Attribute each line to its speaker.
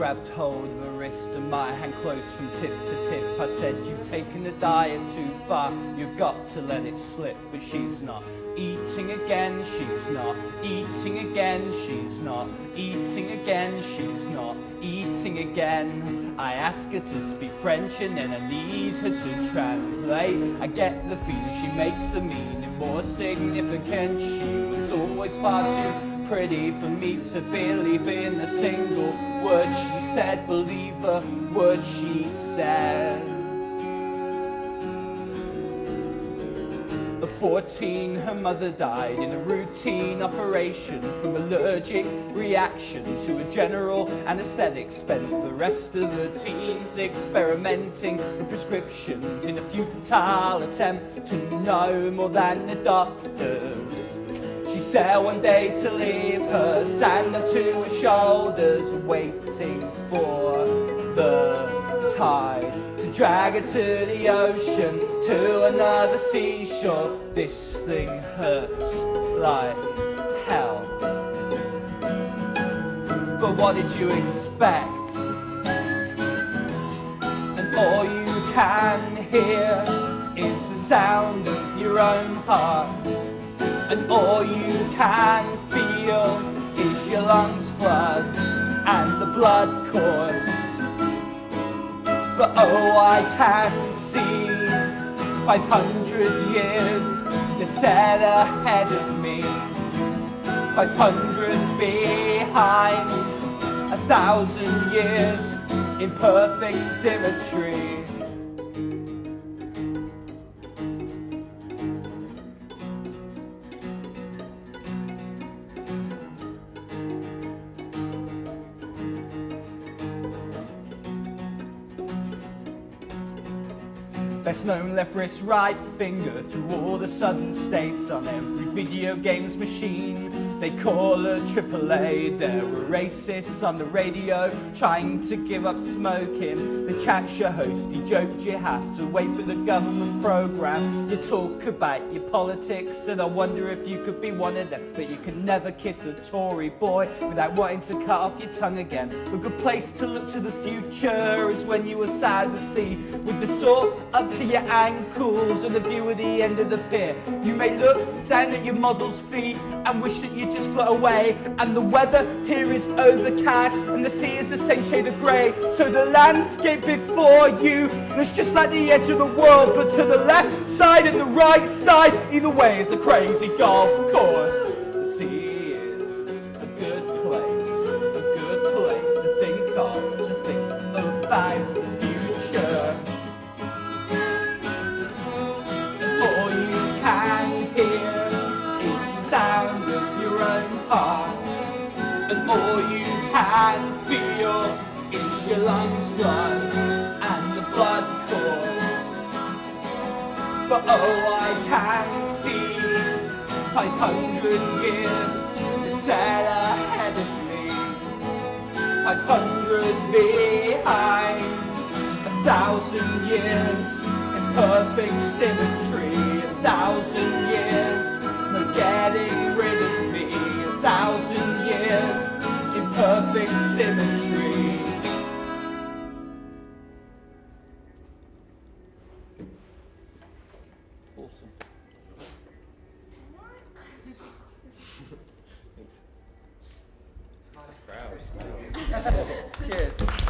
Speaker 1: grabbed hold of her wrist and my hand close from tip to tip. I said, you've taken the diet too far, you've got to let it slip. But she's not eating again, she's not eating again, she's not eating again, she's not eating again. I ask her to speak French and then I need her to translate. I get the feeling she makes the meaning more significant. She was always far too pretty for me to believe in a single word she said, believe a word she said. At 14, her mother died in a routine operation from allergic reaction to a general anesthetic. Spent the rest of her teens experimenting with prescriptions in a futile attempt to know more than the doctors. She said one day to leave her sandal to her shoulders, waiting for the tide to drag her to the ocean, to another seashore. This thing hurts like hell. But what did you expect? And all you can hear is the sound of your own heart. And all you can feel is your lungs flood and the blood course. But oh, I can see 500 years that set ahead of me, 500 behind, 1,000 years in perfect symmetry. Best known left wrist, right finger through all the southern states on every video games machine. They call her AAA. There were racists on the radio trying to give up smoking. The chat show host, he joked you have to wait for the government program. You talk about your politics and I wonder if you could be one of them. But you can never kiss a Tory boy without wanting to cut off your tongue again. A good place to look to the future is when you were sad to see, with the sword up to your ankles and the view at the end of the pier. You may look down at your model's feet and wish that you just float away. And the weather here is overcast and the sea is the same shade of grey. So the landscape before you looks just like the edge of the world, but to the left side and the right side, either way is a crazy golf course. The sea is a good place to think of, to think about the future. All you can hear is the sound of your own heart, and all you can feel is your lungs flood and the blood course. But oh, I can see 500 years set ahead of me, 500 behind, 1,000 years in perfect symmetry, 1,000 years no getting rid of me, 1,000 years in perfect symmetry. Awesome. Proud. Cheers.